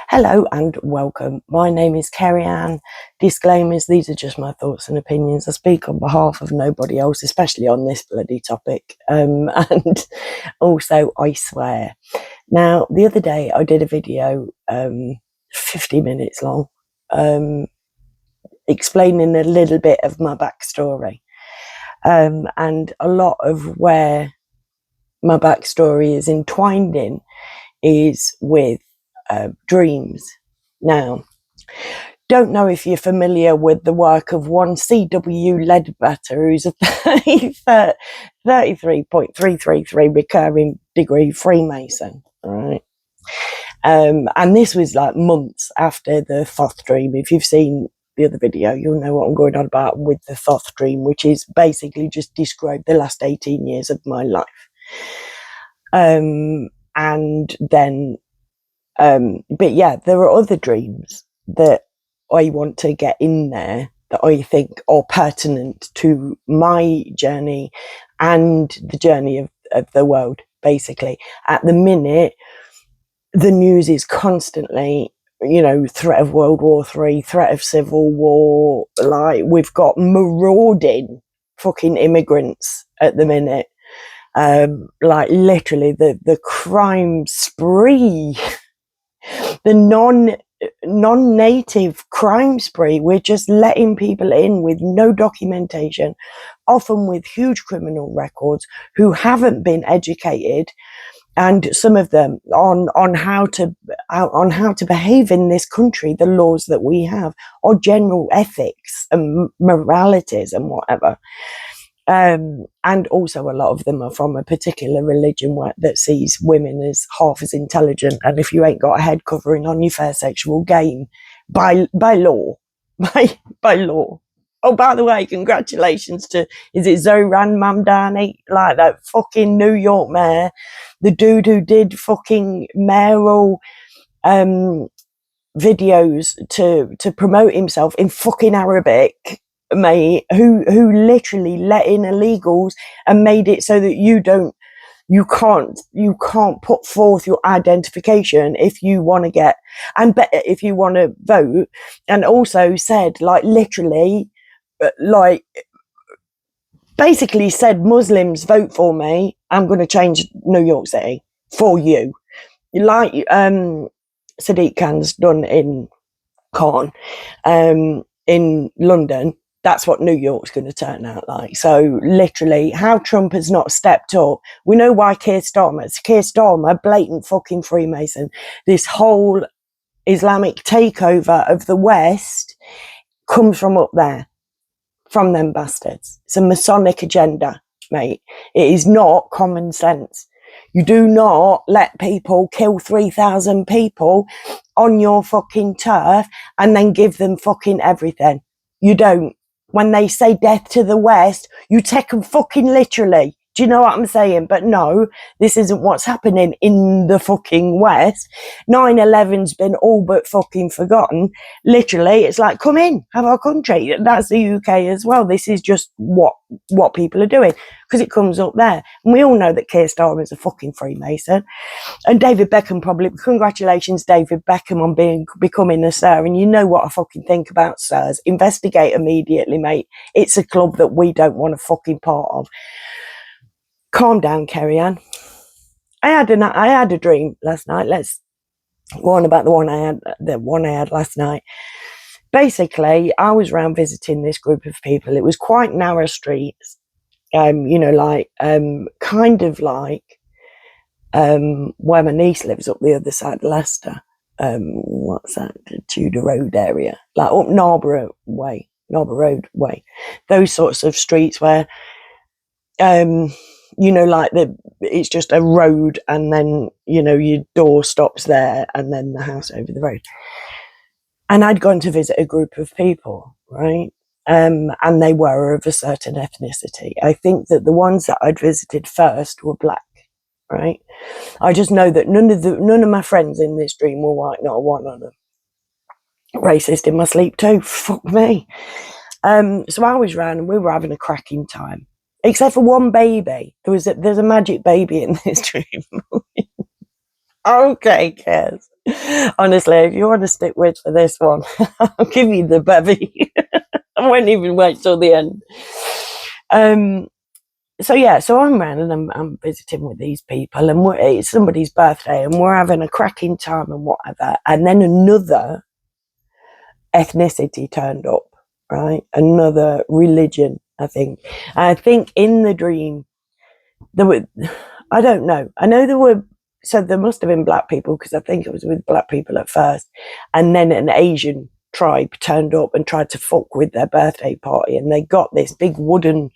Hello and welcome. My name is Kerry-Ann. Disclaimers, these are just my thoughts and opinions. I speak on behalf of nobody else, especially on this bloody topic. And also, I swear. Now, the other day I did a video, 50 minutes long, explaining a little bit of my backstory. And a lot of where my backstory is entwined in is with dreams. Now, don't know if you're familiar with the work of one C.W. Ledbetter, who's a 33.333 recurring degree Freemason, right? And this was like months after the Thoth dream. If you've seen the other video, you'll know what I'm going on about with the Thoth dream, which is basically just describe the last 18 years of my life. And then but yeah, there are other dreams that I want to get in there that I think are pertinent to my journey and the journey of the world, basically. At the minute, the news is constantly, threat of World War III, threat of civil war. Like, we've got marauding fucking immigrants at the minute. Like, literally, the crime spree. The non-native crime spree. We're just letting people in with no documentation, often with huge criminal records, who haven't been educated, and some of them on how to behave in this country, the laws that we have, or general ethics and moralities and whatever. And also a lot of them are from a particular religion that sees women as half as intelligent, and if you ain't got a head covering on, your fair sexual game by law. By law. Oh, by the way, congratulations to, is it Zohran Mamdani, like that fucking New York mayor, the dude who did fucking mayoral videos to promote himself in fucking Arabic, mate, who literally let in illegals and made it so that you can't put forth your identification if you want to get, and if you want to vote, and also said, like, literally, like, basically said, Muslims, vote for me, I'm going to change New York City for you, like Sadiq Khan's done in Khan, in London. That's what New York's going to turn out like. So literally, how Trump has not stepped up. We know why Keir Starmer, blatant fucking Freemason. This whole Islamic takeover of the West comes from up there, from them bastards. It's a Masonic agenda, mate. It is not common sense. You do not let people kill 3,000 people on your fucking turf and then give them fucking everything. You don't. When they say death to the West, you take them fucking literally. Do you know what I'm saying? But no, this isn't what's happening in the fucking West. 9/11's been all but fucking forgotten. Literally, it's like, come in, have our country. That's the UK as well. This is just what people are doing, because it comes up there. And we all know that Keir Starmer is a fucking Freemason. And David Beckham, probably, congratulations, David Beckham, on becoming a sir. And you know what I fucking think about sirs. Investigate immediately, mate. It's a club that we don't want a fucking part of. Calm down, Kerry-Ann. I had a dream last night. Let's go on about the one I had last night. Basically, I was around visiting this group of people. It was quite narrow streets, kind of like where my niece lives, up the other side of Leicester. What's that? The Tudor Road area, like up Narborough Road way. Those sorts of streets where it's just a road, and then, your door stops there, and then the house over the road. And I'd gone to visit a group of people, right? And they were of a certain ethnicity. I think that the ones that I'd visited first were black, right? I just know that none of my friends in this dream were white, not one of them. Racist in my sleep too, fuck me. So I was round and we were having a cracking time. Except for one baby. There's a magic baby in this dream. Okay, Kez. Honestly, if you want to stick with for this one, I'll give you the bevy. I won't even wait till the end. So yeah, so I'm around and I'm visiting with these people, and it's somebody's birthday, and we're having a cracking time and whatever. And then another ethnicity turned up, right? Another religion, I think. And I think in the dream there were, I don't know. I know there were, so there must have been black people, because I think it was with black people at first, and then an Asian tribe turned up and tried to fuck with their birthday party, and they got this big wooden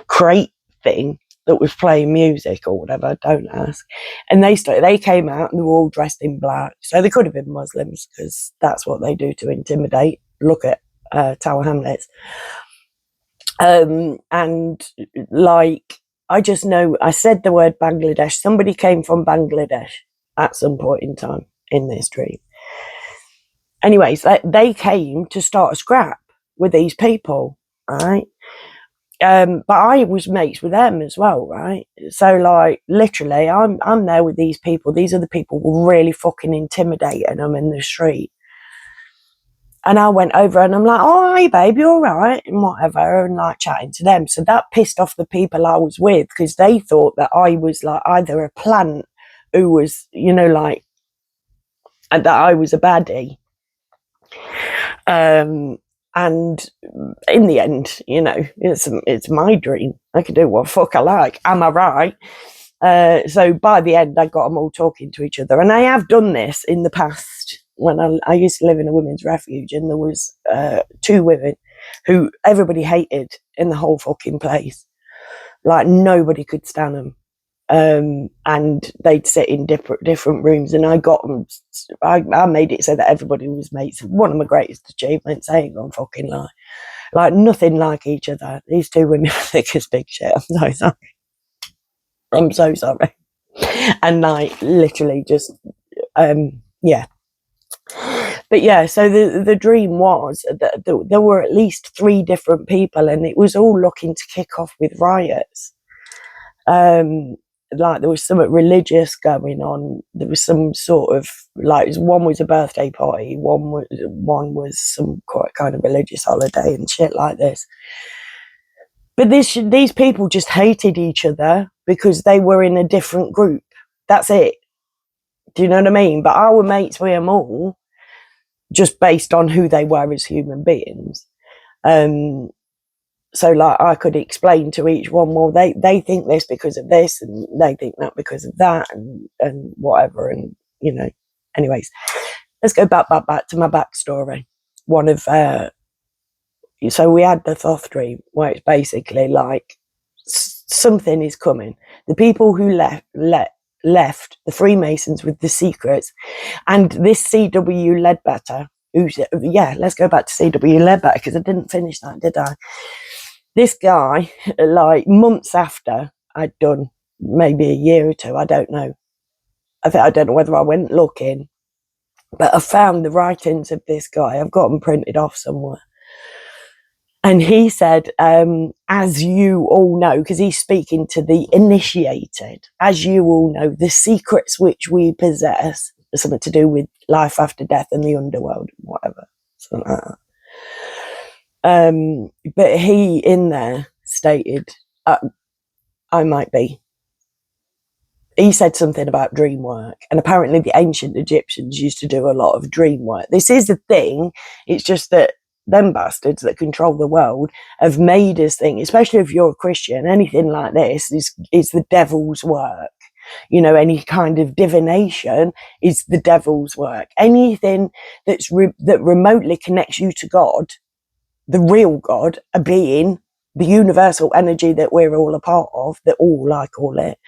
crate thing that was playing music or whatever, don't ask. And they came out and they were all dressed in black. So they could have been Muslims, because that's what they do to intimidate. Look at Tower Hamlets. And like, I just know, I said the word Bangladesh. Somebody came from Bangladesh at some point in time in this dream. Anyways, they came to start a scrap with these people, right? But I was mates with them as well, right? So like, literally, I'm there with these people. These are the people who were really fucking intimidating them in the street. And I went over and I'm like, oh, hey, babe, you all right? And whatever, and like chatting to them. So that pissed off the people I was with, because they thought that I was like either a plant who was, you know, like, and that I was a baddie. And in the end, you know, it's my dream. I can do what fuck I like. Am I right? So by the end, I got them all talking to each other. And I have done this in the past when I used to live in a women's refuge, and there was 2 women who everybody hated in the whole fucking place. Like, nobody could stand them. And they'd sit in different rooms, and I got them. I made it so that everybody was mates. One of my greatest achievements. I ain't gonna fucking lie. Like, nothing like each other. These 2 women are thick as big shit. I'm so sorry. And like, literally just, yeah. But yeah, so the dream was that there were at least 3 different people, and it was all looking to kick off with riots. Like, there was something religious going on. There was some sort of, like, one was a birthday party, one was some quite kind of religious holiday and shit like this. But these people just hated each other because they were in a different group. That's it. Do you know what I mean? But I were mates with them all, just based on who they were as human beings. So like, I could explain to each one, well, they think this because of this, and they think that because of that, and whatever. And, you know, anyways, let's go back to my backstory. One of, so we had the Thoth dream, where it's basically like, something is coming. The people who left the Freemasons with the secrets, and this C.W. Ledbetter, let's go back to C.W. Ledbetter, because I didn't finish that, did I? This guy, like, months after I'd done, maybe a year or 2, I don't know. I don't know whether I went looking, but I found the writings of this guy. I've got them printed off somewhere. And he said, as you all know, because he's speaking to the initiated, as you all know, the secrets which we possess are something to do with life after death and the underworld, whatever, something like that. But he in there stated, I might be. He said something about dream work, and apparently the ancient Egyptians used to do a lot of dream work. This is a thing. It's just that them bastards that control the world have made us think, especially if you're a Christian, anything like this is the devil's work. You know, any kind of divination is the devil's work. Anything that remotely connects you to God, the real God, a being, the universal energy that we're all a part of, that all, I call it,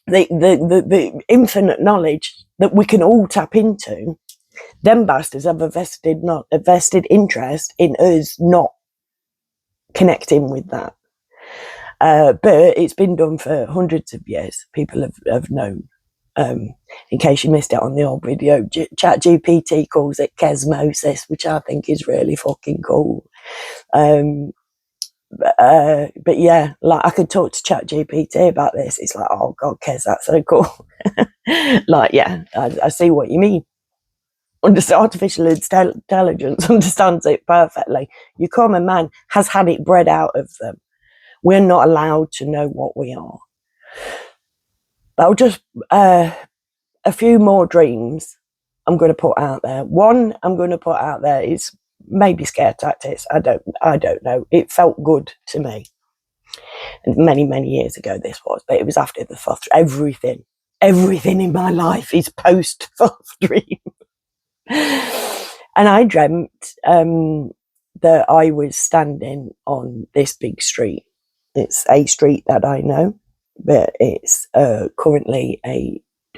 the infinite knowledge that we can all tap into. Them bastards have a vested interest in us not connecting with that. But it's been done for hundreds of years. People have known. In case you missed it on the old video, ChatGPT calls it kesmosis, which I think is really fucking cool. But yeah, like I could talk to ChatGPT about this. It's like, oh God, Kez, that's so cool. Like, yeah, I see what you mean. Artificial intelligence understands it perfectly. Your common man has had it bred out of them. We're not allowed to know what we are. But I'll just a few more dreams I'm going to put out there. One I'm going to put out there is maybe scare tactics. I don't know. It felt good to me. And many years ago this was, but it was after the fourth. Everything in my life is post fourth dream. And I dreamt that I was standing on this big street. It's a street that I know, but it's currently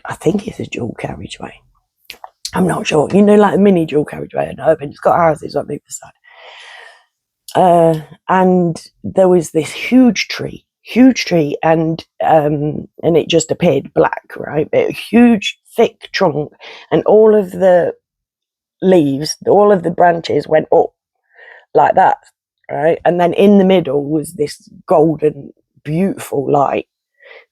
I think it's a dual carriageway. I'm not sure. You know, like a mini dual carriageway in Urban. It's got houses on the other side. And there was this huge tree, and it just appeared black, right? A huge, thick trunk, and all of the leaves, all of the branches went up like that, right? And then in the middle was this golden, beautiful light.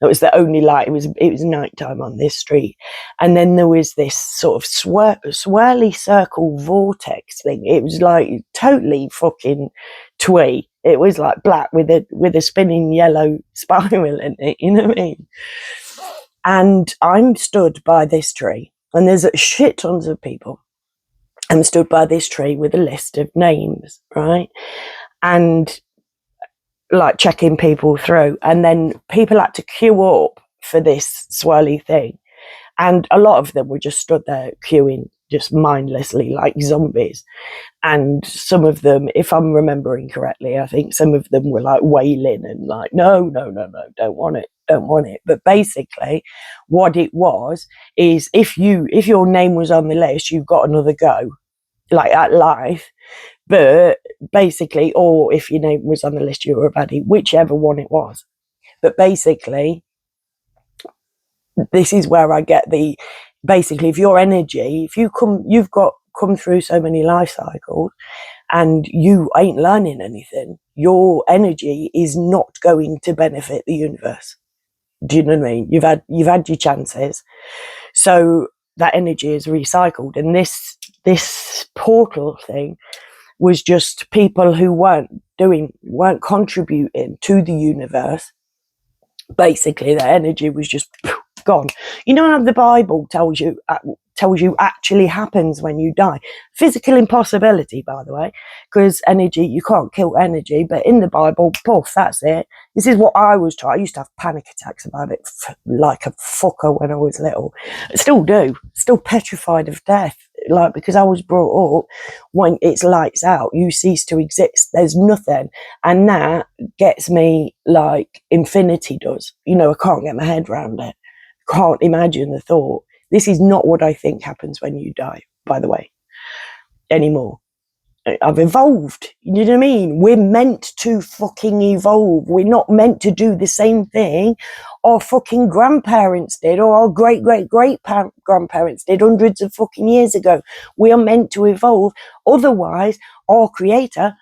That was the only light. It was nighttime on this street. And then there was this sort of swirly circle vortex thing. It was like totally fucking twee. It was like black with a spinning yellow spiral in it, you know what I mean? And I'm stood by this tree, and there's a shit tons of people. I'm stood by this tree with a list of names, right? And like checking people through, and then people had to queue up for this swirly thing, and a lot of them were just stood there queuing just mindlessly like zombies. And some of them, if I'm remembering correctly, I think some of them were like wailing and like, no, don't want it. But basically what it was is if your name was on the list, you've got another go, like at life. But basically, or if your name was on the list, you were a baddie, whichever one it was. But basically, this is where I get basically, if your energy, if you've come through so many life cycles and you ain't learning anything, your energy is not going to benefit the universe. Do you know what I mean? You've had your chances. So that energy is recycled. And this portal thing was just people who weren't contributing to the universe. Basically, their energy was just gone. You know how the Bible tells you actually happens when you die. Physical impossibility, by the way, because energy, you can't kill energy, but in the Bible, poof, that's it. This is what I was trying. I used to have panic attacks about it like a fucker when I was little. I still do. Still petrified of death, like, because I was brought up when it's lights out, you cease to exist. There's nothing. And that gets me like infinity does. You know, I can't get my head around it. Can't imagine the thought. This is not what I think happens when you die, by the way, anymore. I've evolved. You know what I mean? We're meant to fucking evolve. We're not meant to do the same thing our fucking grandparents did, or our great-great-great-grandparents did hundreds of fucking years ago. We are meant to evolve. Otherwise, our creator